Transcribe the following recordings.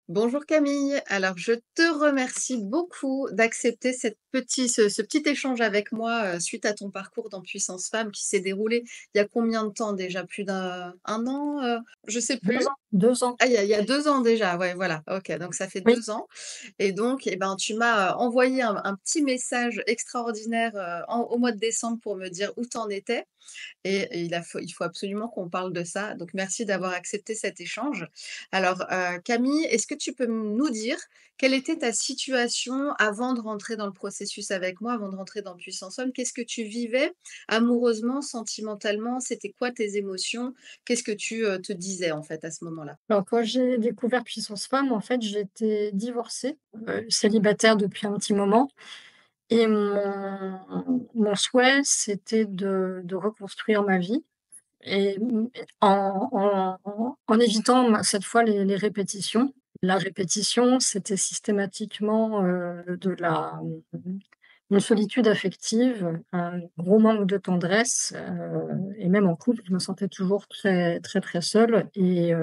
Bonjour Camille. Alors, je te remercie beaucoup d'accepter ce petit échange avec moi suite à ton parcours dans Puissance Femme qui s'est déroulé il y a combien de temps déjà? Plus d'un un an? Je sais 2 plus. ans, 2 ans. Ah, il y a 2 ans déjà, ouais, voilà. Ok, donc ça fait Oui, 2 ans. Et donc, eh ben, tu m'as envoyé un petit message extraordinaire au mois de décembre pour me dire où t'en étais. Et il faut absolument qu'on parle de ça. Donc merci d'avoir accepté cet échange. Alors, Camille, est-ce que tu peux nous dire quelle était ta situation avant de rentrer dans le processus avec moi, avant de rentrer dans Puissance Homme? Qu'est-ce que tu vivais amoureusement, sentimentalement? C'était quoi tes émotions? Qu'est-ce que tu, te disais, en fait, à ce moment-là? alors quand j'ai découvert Puissance Femme, en fait, j'étais divorcée, célibataire depuis un petit moment et mon souhait, c'était de reconstruire ma vie et en évitant cette fois les répétitions. La répétition, c'était systématiquement, de la une solitude affective, un gros manque de tendresse, et même en couple, je me sentais toujours très, très, très seule et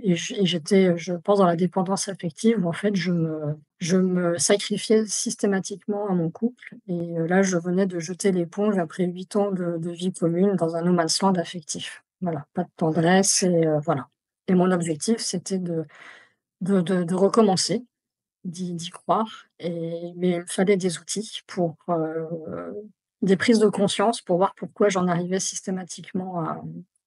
j'étais, je pense, dans la dépendance affective où en fait je me sacrifiais systématiquement à mon couple et là, je venais de jeter l'éponge après 8 ans de vie commune dans un no man's land affectif. Voilà, pas de tendresse et voilà, et mon objectif, c'était de recommencer. D'y croire mais il me fallait des outils pour, des prises de conscience pour voir pourquoi j'en arrivais systématiquement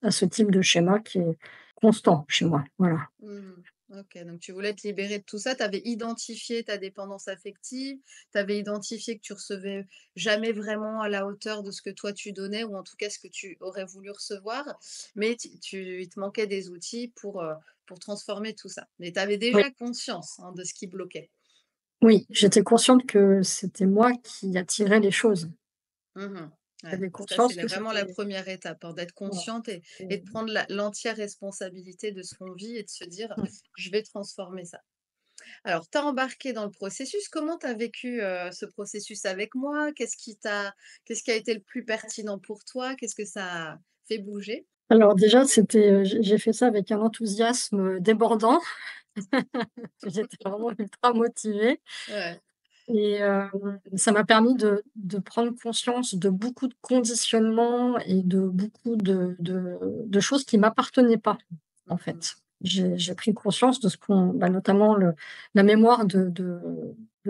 à ce type de schéma qui est constant chez moi, voilà. Mmh. OK, donc tu voulais te libérer de tout ça. Tu avais identifié ta dépendance affective, tu avais identifié que tu recevais jamais vraiment à la hauteur de ce que toi tu donnais ou en tout cas ce que tu aurais voulu recevoir, mais il te manquait des outils pour transformer tout ça. Mais tu avais Oui, déjà conscience, hein, de ce qui bloquait? oui, j'étais consciente que c'était moi qui attirais les choses. Mmh. Ouais, J'avais ça c'est conscience la que vraiment la c'était première étape, hein, d'être voilà, consciente et de prendre l'entière responsabilité de ce qu'on vit et de se dire: mmh. «Je vais transformer ça». Alors, tu as embarqué dans le processus. Comment tu as vécu, ce processus avec moi? Qu'est-ce qui a été le plus pertinent pour toi? Qu'est-ce que ça a fait bouger? Alors déjà, c'était, j'ai fait ça avec un enthousiasme, débordant. J'étais vraiment ultra motivée. Ouais. Et ça m'a permis de prendre conscience de beaucoup de conditionnements et de beaucoup de choses qui m'appartenaient pas, en Mmh. fait. J'ai pris conscience de ce qu'on bah, notamment la mémoire de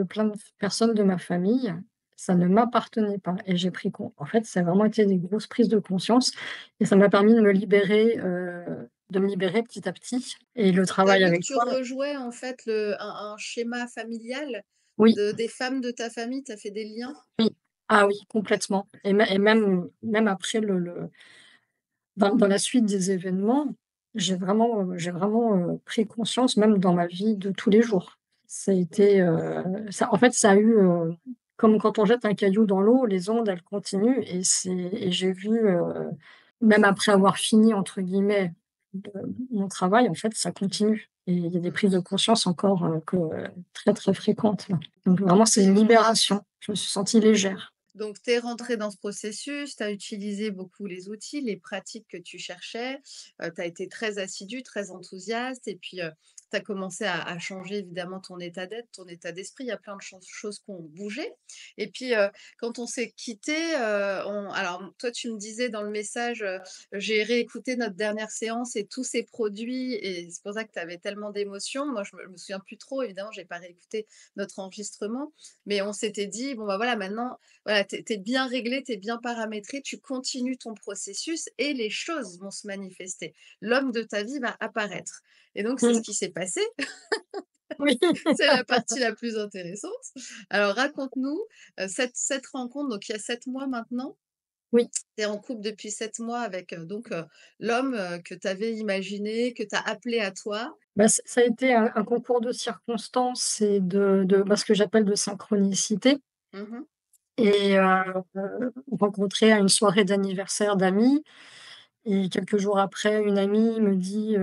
plein de personnes de ma famille, ça ne m'appartenait pas et j'ai pris con en fait, ça a vraiment été des grosses prises de conscience et ça m'a permis de me libérer petit à petit et le Tu as travail vu que avec tu toi rejouais en fait un schéma familial oui. des femmes de ta famille? Tu as fait des liens? Oui. Ah oui, complètement et même après dans la suite des événements, j'ai vraiment pris conscience même dans ma vie de tous les jours. Ça a été, ça en fait, ça a eu, comme quand on jette un caillou dans l'eau, les ondes, elles continuent et j'ai vu, même après avoir «fini» entre guillemets de mon travail, en fait, ça continue et il y a des Mmh. prises de conscience encore, très, très fréquentes là. Donc vraiment, c'est une libération. Je me suis sentie légère. Donc, tu es rentrée dans ce processus, tu as utilisé beaucoup les outils, les pratiques que tu cherchais, tu as été très assidue, très enthousiaste et puis, tu as commencé à changer évidemment ton état d'être, ton état d'esprit. Il y a plein de choses qui ont bougé et puis, quand on s'est quittés, on alors toi, tu me disais dans le message, «J'ai réécouté notre dernière séance et tout s'est produit» et c'est pour ça que tu avais tellement d'émotions. Moi, je me souviens plus trop évidemment, j'ai pas réécouté notre enregistrement, mais on s'était dit: «Bon, bah, voilà, maintenant voilà, tu es bien réglé, tu es bien paramétré, tu continues ton processus et les choses vont se manifester. L'homme de ta vie va apparaître et donc c'est ce Mmh. qui s'est passé. Oui. C'est la partie la plus intéressante. Alors raconte-nous, cette rencontre, donc il y a 7 mois maintenant. Oui. Tu es en couple depuis 7 mois avec, l'homme, que tu avais imaginé, que tu as appelé à toi. Bah, ça a été un concours de circonstances et de ce que j'appelle de synchronicité Mmh. et rencontré à une soirée d'anniversaire d'amis et quelques jours après, une amie me dit,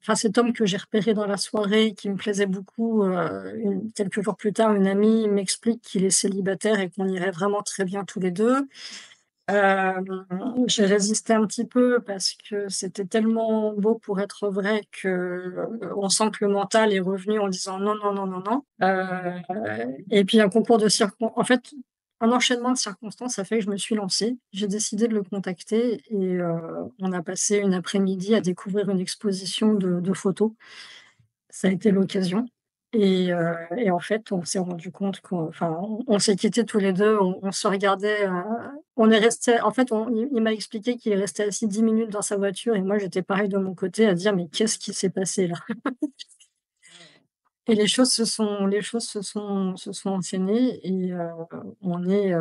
enfin cet homme que j'ai repéré dans la soirée qui me plaisait beaucoup, quelques jours plus tard, une amie m'explique qu'il est célibataire et qu'on irait vraiment très bien tous les 2. J'ai résisté un petit peu parce que c'était tellement beau pour être vrai que, on sent que le mental est revenu en disant: «Non, non, non, non, non». Et puis un concours de circon en fait, un enchaînement de circonstances a fait que je me suis lancée. J'ai décidé de le contacter et on a passé une après-midi à découvrir une exposition de photos. Ça a été l'occasion et en fait, on s'est rendu compte on s'est quittés tous les 2, on se regardait, on est restés en fait, il m'a expliqué qu'il est resté assis 10 minutes dans sa voiture et moi j'étais pareil de mon côté à dire: «Mais qu'est-ce qui s'est passé là?» Waouh. Et les choses se sont enchaînées et on est,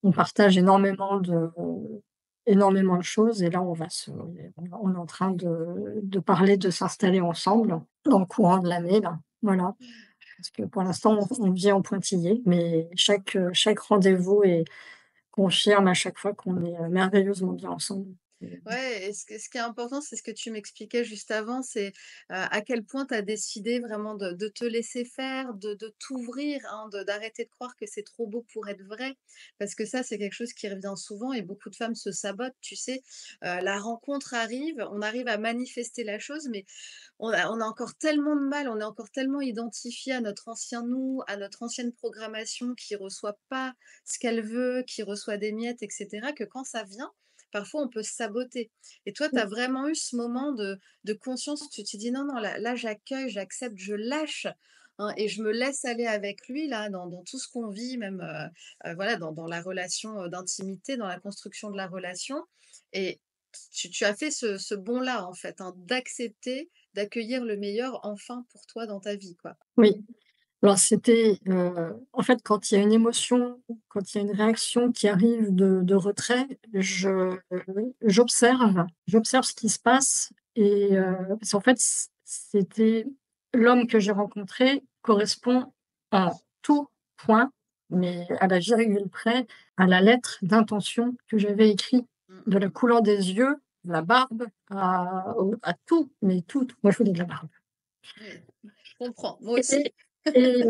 on partage énormément de choses et là on est en train de parler de s'installer ensemble dans le courant de l'année là, voilà. Parce que pour l'instant on vit en pointillé, mais chaque rendez-vous confirme à chaque fois qu'on est, merveilleusement bien ensemble. Ouais, et ce qui est important, c'est ce que tu m'expliquais juste avant, c'est, à quel point tu as décidé vraiment de te laisser faire, de t'ouvrir, hein, de d'arrêter de croire que c'est trop beau pour être vrai. Parce que ça, c'est quelque chose qui revient souvent et beaucoup de femmes se sabotent, tu sais? La rencontre arrive, on arrive à manifester la chose, mais on a encore tellement de mal, on est encore tellement identifié à notre ancien nous, à notre ancienne programmation qui reçoit pas ce qu'elle veut, qui reçoit des miettes et cetera, que quand ça vient, parfois on peut se saboter. Et toi, tu as vraiment eu ce moment de conscience où tu t'es dit: «Non, non, là j'accueille, j'accepte, je lâche, hein, et je me laisse aller avec lui là dans tout ce qu'on vit même, voilà dans la relation, d'intimité, dans la construction de la relation», et tu as fait ce bond-là en fait, hein, d'accepter, d'accueillir le meilleur enfin pour toi dans ta vie, quoi. Oui, alors c'était, en fait, quand il y a une émotion, quand il y a une réaction qui arrive de retrait, j'observe ce qui se passe et parce qu'en fait, c'était l'homme que j'ai rencontré correspond en tout point, mais à la virgule près, à la lettre d'intention que j'avais écrit, Mmh, de mmh la mh. couleur des yeux, la barbe, à tout, mais tout. Moi, je voulais de la barbe. Oui, je comprends, moi aussi. Et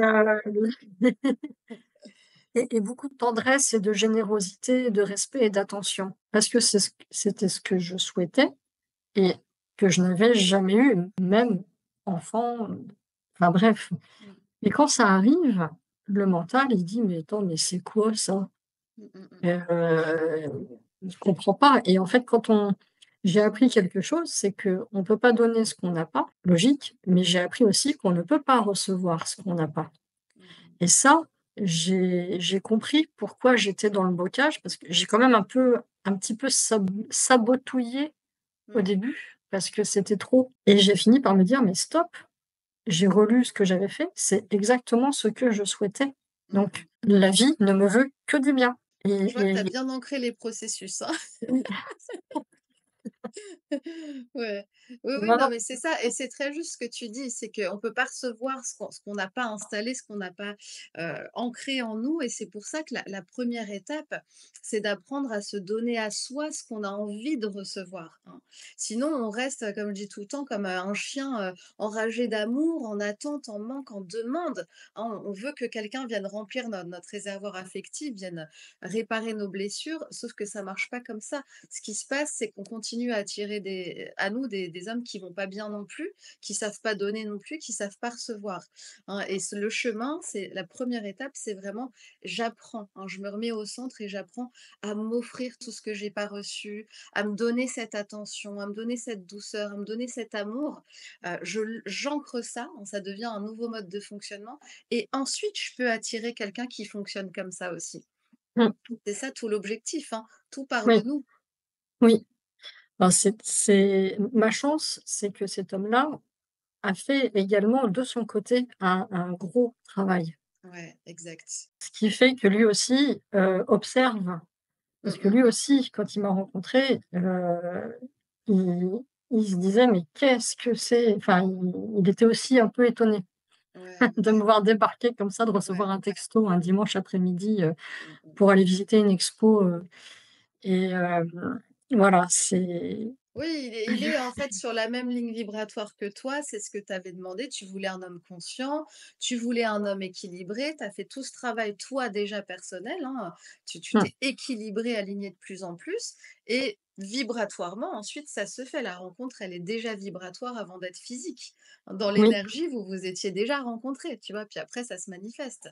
et et beaucoup de tendresse et de générosité, de respect et d'attention. Parce que c'était ce que je souhaitais et que je n'avais jamais eu, même enfant, enfin bref. Mmh. Et quand ça arrive, le mental, il dit: «Mais attends, mais c'est quoi ça?» Mmh, mmh mh. Je comprends pas et en fait, j'ai appris quelque chose, c'est qu'on ne peut pas donner ce qu'on n'a pas, logique, mais j'ai appris aussi qu'on ne peut pas recevoir ce qu'on n'a pas. Mmh mh. Et ça, j'ai compris pourquoi j'étais dans le blocage, parce que j'ai quand même un petit peu sabotouillé au Mmh. début, parce que c'était trop et j'ai fini par me dire: «Mais stop!» J'ai relu ce que j'avais fait, c'est exactement ce que je souhaitais. Mmh mh. Donc la vie ne me veut que du bien Je vois que tu as et bien ancré les processus, hein. oui, Ouais. Oui, oui, non, non, non, mais c'est ça et c'est très juste ce que tu dis, c'est qu'on peut pas recevoir ce qu'on n'a pas installé, ce qu'on n'a pas, ancré en nous, et c'est pour ça que la 1re étape, c'est d'apprendre à se donner à soi ce qu'on a envie de recevoir, hein. Sinon, on reste, comme je dis tout le temps, comme, un chien, enragé d'amour, en attente, en manque, en demande, hein. On veut que quelqu'un vienne remplir notre réservoir affectif, vienne réparer nos blessures, sauf que ça marche pas comme ça. Ce qui se passe, c'est qu'on continue à attirer à nous des hommes qui vont pas bien non plus, qui savent pas donner non plus, qui savent pas recevoir, hein. Et le chemin, c'est la 1re étape, c'est vraiment j'apprends, hein, je me remets au centre et j'apprends à m'offrir tout ce que j'ai pas reçu, à me donner cette attention, à me donner cette douceur, à me donner cet amour. J'ancre ça, hein, ça devient un nouveau mode de fonctionnement, et ensuite je peux attirer quelqu'un qui fonctionne comme ça aussi. mmh, C'est ça tout l'objectif, hein, tout part de oui, nous. oui. Ben, c'est ma chance, c'est que cet homme-là a fait également de son côté un gros travail. Ouais, exact. Ce qui fait que lui aussi, observe. Mmh, Parce que mmh lui mh. aussi, quand il m'a rencontrée, il se disait: «Mais qu'est-ce que c'est?» Enfin, il était aussi un peu étonné Ouais, de me voir débarquer comme ça, de ouais. recevoir un texto un dimanche après-midi, Mmh mh. pour aller visiter une expo, et voilà, c'est Oui, il est en fait sur la même ligne vibratoire que toi, c'est ce que tu avais demandé. Tu voulais un homme conscient, tu voulais un homme équilibré, tu as fait tout ce travail, toi, déjà personnel, hein. Tu Mmh, t'es équilibré, aligné de plus en plus et vibratoirement, ensuite, ça se fait. La rencontre, elle est déjà vibratoire avant d'être physique. Dans oui, l'énergie, vous vous étiez déjà rencontrés, tu vois? Puis après, ça se manifeste.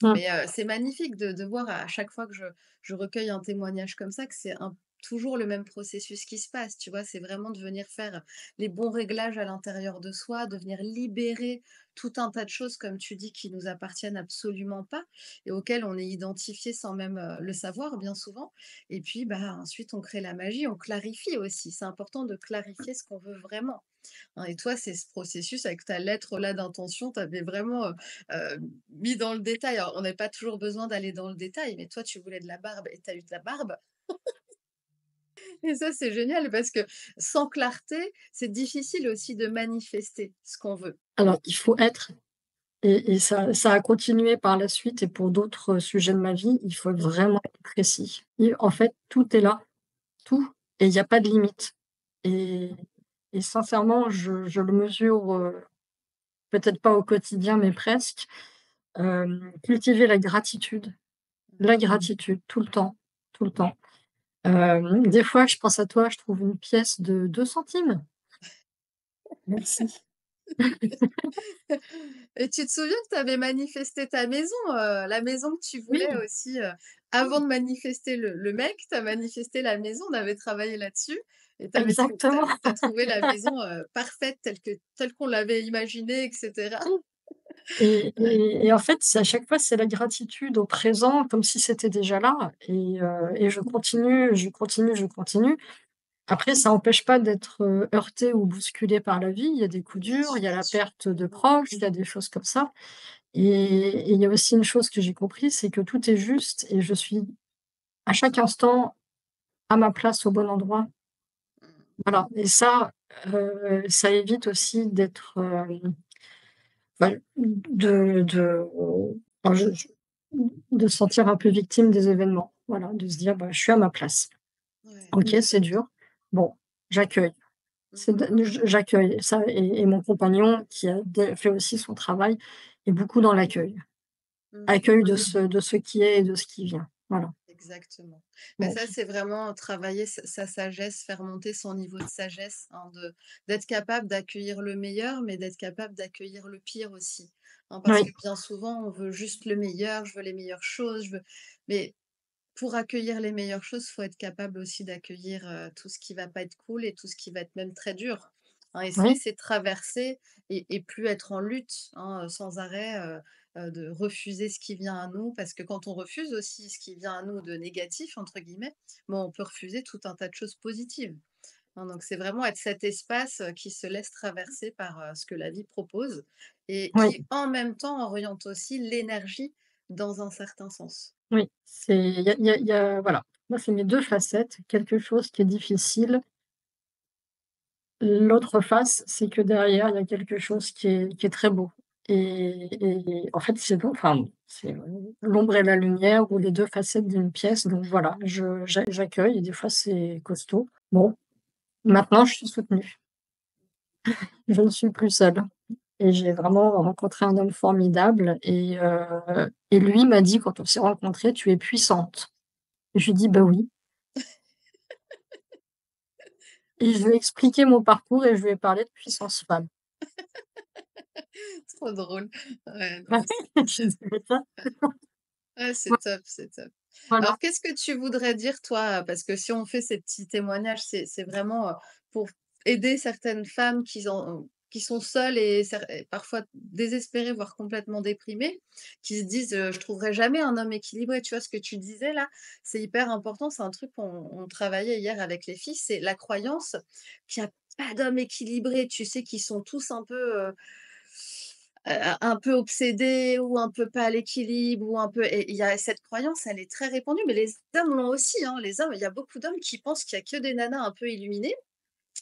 mmh. Mais c'est magnifique de voir à chaque fois que je recueille un témoignage comme ça que c'est un toujours le même processus qui se passe, tu vois? C'est vraiment de venir faire les bons réglages à l'intérieur de soi, de venir libérer tout un tas de choses, comme tu dis, qui nous appartiennent absolument pas et auxquelles on est identifié sans même, le savoir bien souvent et puis, bah, ensuite on crée la magie, on clarifie aussi. C'est important de clarifier ce qu'on veut vraiment. Hein, et toi, c'est ce processus avec ta lettre là d'intention, tu avais vraiment, mis dans le détail. Alors, on n'a pas toujours besoin d'aller dans le détail, mais toi, tu voulais de la barbe et tu as eu de la barbe et ça, c'est génial parce que sans clarté, c'est difficile aussi de manifester ce qu'on veut. Alors il faut être et ça a continué par la suite et pour d'autres, sujets de ma vie, il faut vraiment être précis. Et en fait, tout est là, tout et il y a pas de limite et et sincèrement, je le mesure, peut-être pas au quotidien, mais presque. Cultiver la gratitude tout le temps, tout le temps. Des fois, je pense à toi, je trouve une pièce de 2 centimes. Merci. Et tu te souviens que tu avais manifesté ta maison, la maison que tu Oui, voulais aussi, avant oui, de manifester le mec, tu as manifesté la maison, on avait travaillé là-dessus et tu avais exactement. trouvé la maison, parfaite telle qu'on l'avait imaginée et cetera. Et en fait, c'est à chaque fois, c'est la gratitude au présent, comme si c'était déjà là et je continue, je continue, je continue. Après, ça empêche pas d'être, heurtée ou bousculée par la vie. Il y a des coups Bien durs, il y a sûr. la perte de proches, il y a des choses comme ça et il y a aussi une chose que j'ai compris, c'est que tout est juste et je suis à chaque instant à ma place, au bon endroit. Mmh. Voilà et ça évite aussi d'être, bah, enfin, je de se sentir un peu victime des événements. Voilà, de se dire: «Bah, je suis à ma place. Ouais. OK, c'est dur. Bon, j'accueille». C'est Mmh. de j'accueille ça et mon compagnon qui a dé fait aussi son travail est beaucoup dans l'accueil. Mmh. Accueil de ce qui est et de ce qui vient. Voilà. Exactement. Mais Bon, ça, c'est vraiment travailler sa sagesse, faire monter son niveau de sagesse, hein, d'être capable d'accueillir le meilleur, mais d'être capable d'accueillir le pire aussi. Hein, parce que oui, bien souvent, on veut juste le meilleur, je veux les meilleures choses, je veux mais pour accueillir les meilleures choses, faut être capable aussi d'accueillir, tout ce qui va pas être cool et tout ce qui va être même très dur, hein et se oui, laisser traverser et plus être en lutte, hein, sans arrêt, de refuser ce qui vient à nous. Parce que quand on refuse aussi ce qui vient à nous de «négatif» entre guillemets, bon, on peut refuser tout un tas de choses positives, hein, donc c'est vraiment être cet espace, qui se laisse traverser par, ce que la vie propose et oui, qui, en même temps, oriente aussi l'énergie dans un certain sens. oui. C'est il y a voilà. Moi, c'est mes 2 facettes. Quelque chose qui est difficile. L'autre face, c'est que derrière, il y a quelque chose qui est très beau et en fait, c'est bon enfin, c'est, l'ombre et la lumière ou les 2 facettes d'une pièce donc voilà, j'accueille et des fois, c'est costaud. Bon, maintenant, je suis soutenue. Je ne suis plus seule et j'ai vraiment rencontré un homme formidable et lui m'a dit quand on s'est rencontrés: «Tu es puissante» et je lui ai dit: «Bah oui» et je lui ai expliqué mon parcours et je lui ai parlé de puissance femme. Trop drôle. Ouais, non, Ouais, mais c'est je savais pas. ouais, c'est Ouais, top, c'est top. voilà. Alors qu'est-ce que tu voudrais dire toi, parce que si on fait ces petits témoignages, c'est vraiment, pour aider certaines femmes qui sont seules et parfois désespérées, voire complètement déprimées, qui se disent, «Je trouverai jamais un homme équilibré». Tu vois ce que tu disais là? C'est hyper important, c'est un truc qu'on travaillait hier avec les filles, c'est la croyance qu'il y a pas d'homme équilibré, tu sais? Qui sont tous un peu obsédés ou un peu pas à l'équilibre ou un peu et il y a cette croyance, elle est très répandue, mais les hommes l'ont aussi, hein. Les hommes, il y a beaucoup d'hommes qui pensent qu'il y a que des nanas un peu illuminées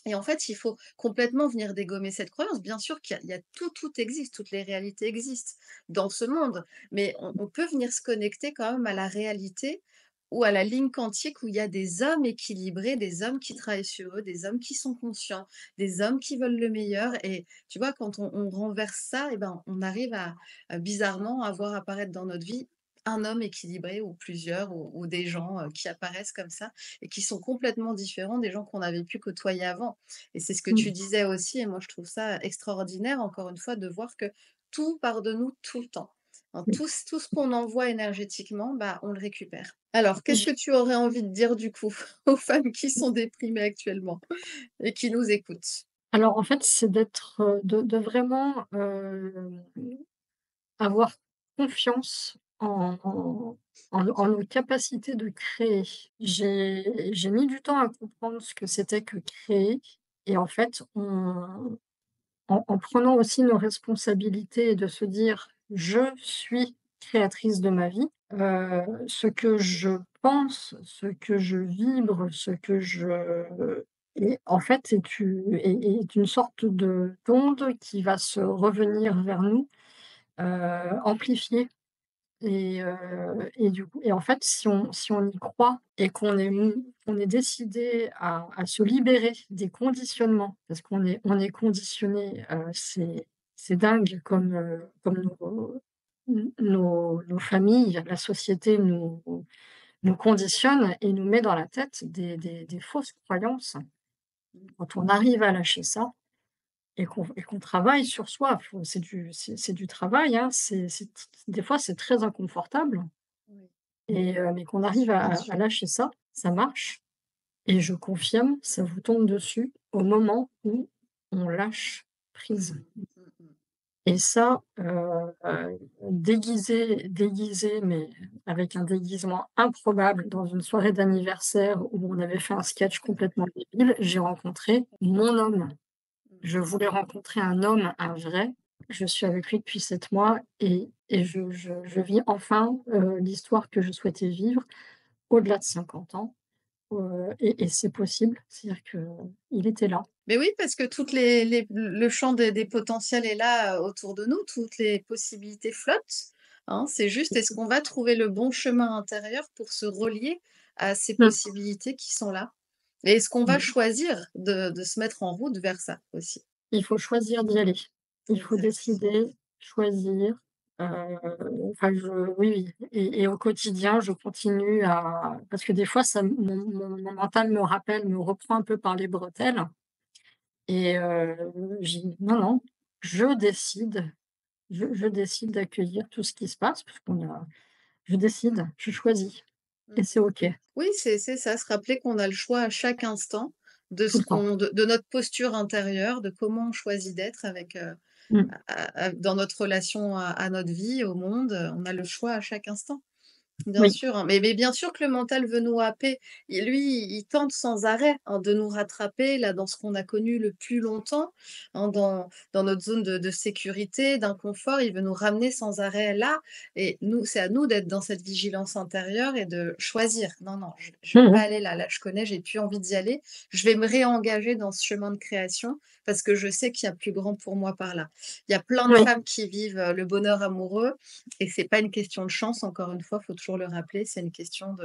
et en fait, il faut complètement venir dégommer cette croyance. Bien sûr qu'il y a tout existe, toutes les réalités existent dans ce monde, mais on peut venir se connecter quand même à la réalité ou à la ligne quantique où il y a des hommes équilibrés, des hommes qui travaillent sur eux, des hommes qui sont conscients, des hommes qui veulent le meilleur et tu vois, quand on renverse ça et ben, on arrive à bizarrement à voir apparaître dans notre vie un homme équilibré ou plusieurs ou des gens, qui apparaissent comme ça et qui sont complètement différents des gens qu'on avait pu côtoyer avant et c'est ce que tu Mmh. disais aussi et moi je trouve ça extraordinaire encore une fois de voir que tout part de nous tout le temps. Hein, Oui. tout ce qu'on envoie énergétiquement, bah, on le récupère. Alors, qu'est-ce J que tu aurais envie de dire du coup aux femmes qui sont déprimées actuellement et qui nous écoutent? Alors en fait, c'est d'être, de vraiment, avoir confiance en nos capacités de créer. J'ai mis du temps à comprendre ce que c'était que créer et en fait, en prenant aussi nos responsabilités et de se dire: «Je suis créatrice de ma vie», ce que je pense, ce que je vibre, ce que je et en fait, est une sorte de d'onde qui va se revenir vers nous, amplifiée et du coup et en fait, si on y croit et qu'on est décidé à se libérer des conditionnements, parce qu'on est conditionné, c'est dingue comme nos familles, la société nous conditionne et nous met dans la tête des fausses croyances. Quand on arrive à lâcher ça et qu'on travaille sur soi, c'est du travail, hein, des fois, c'est très inconfortable. Oui, Mais qu'on bien arrive sûr. à lâcher ça, ça marche et je confirme, ça vous tombe dessus au moment où on lâche prise Mmh mh. et ça, déguisé, mais avec un déguisement improbable dans une soirée d'anniversaire où on avait fait un sketch complètement débile, j'ai rencontré mon homme. Mmh. Je voulais rencontrer un homme, un vrai. Je suis avec lui depuis 7 mois et je vis enfin, l'histoire que je souhaitais vivre au-delà de 50 ans, et c'est possible. C'est-à-dire qu'il était là. Mais oui, parce que toutes les le champ des potentiels est là, autour de nous, toutes les possibilités flottent, hein. C'est juste, est-ce qu'on va trouver le bon chemin intérieur pour se relier à ces Mmh. possibilités qui sont là? Et est-ce qu'on va Mmh. choisir de se mettre en route vers ça aussi? Il faut choisir d'y aller. Il faut Exact. décider, choisir, enfin oui, oui et au quotidien, je continue à parce que des fois ça mon mental me reprend un peu par les bretelles et j'ai dit: «Non, non, je décide, je décide d'accueillir tout ce qui se passe parce qu'on a je décide, je choisis Mmh. et c'est OK, Oui, c'est ça, se rappeler qu'on a le choix à chaque instant de tout ce le temps». qu'on de notre posture intérieure, de comment on choisit d'être avec, Mmh. dans notre relation à notre vie, au monde, on a le choix à chaque instant. Bien Oui. sûr, hein, mais bien sûr que le mental veut nous happer. Et lui, il tente sans arrêt, hein, de nous rattraper là dans ce qu'on a connu le plus longtemps, hein, dans notre zone de sécurité, d'inconfort. Il veut nous ramener sans arrêt là et nous, c'est à nous d'être dans cette vigilance intérieure et de choisir. Non, non, je vais Mmh pas mh. aller là, là je connais, j'ai plus envie d'y aller. Je vais me réengager dans ce chemin de création parce que je sais qu'il y a plus grand pour moi par là. Il y a plein de Oui. femmes qui vivent, le bonheur amoureux et c'est pas une question de chance, encore une fois, faut toujours le rappeler, c'est une question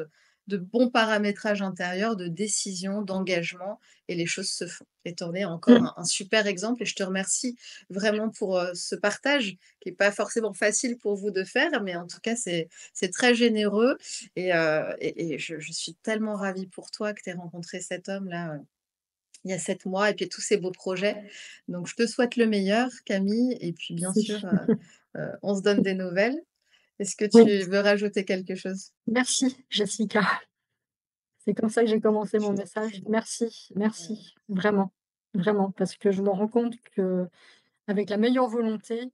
de bon paramétrage intérieur, de décision, d'engagement et les choses se font. Et tu en es encore Mmh. un super exemple et je te remercie vraiment pour, ce partage qui est pas forcément facile pour vous de faire, mais en tout cas, c'est très généreux et je suis tellement ravie pour toi que tu aies rencontré cet homme-là, il y a 7 mois et puis tous ces beaux projets. Donc je te souhaite le meilleur, Camille et puis bien sûr, Merci. on se donne des nouvelles. Est-ce que Oui. tu veux rajouter quelque chose? Merci Jessica. C'est comme ça que j'ai commencé mon Je t'en message. prie. Merci, Heu, merci, vraiment, vraiment, parce que je me rends compte qu'avec la meilleure volonté,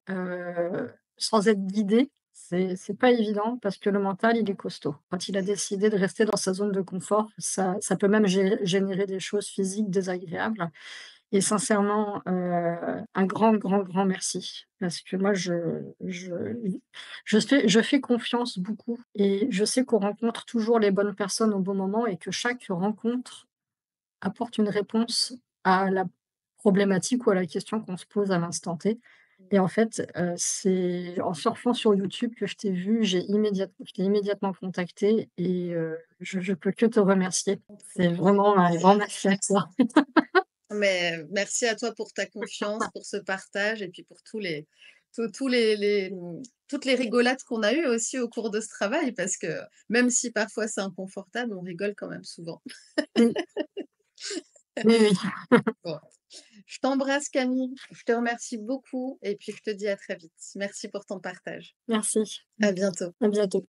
sans être guidée, c'est pas évident parce que le mental, il est costaud. Quand il a décidé de rester dans sa zone de confort, ça peut même générer des choses physiques désagréables et sincèrement, un grand, grand, grand merci parce que moi je fais confiance beaucoup et je sais qu'on rencontre toujours les bonnes personnes au bon moment et que chaque rencontre apporte une réponse à la problématique ou à la question qu'on se pose à l'instant T et en fait, c'est en surfant sur YouTube que je t'ai vu, je t'ai immédiatement contacté et je peux que te remercier. C'est vraiment un grand merci à toi. Mais merci à toi pour ta confiance, pour ce partage et puis pour tous toutes les rigolades qu'on a eues aussi au cours de ce travail parce que même si parfois c'est inconfortable, on rigole quand même souvent. Oui, oui, oui. Bon, je t'embrasse Camille, je te remercie beaucoup et puis je te dis à très vite. Merci pour ton partage. Merci. À bientôt. À bientôt.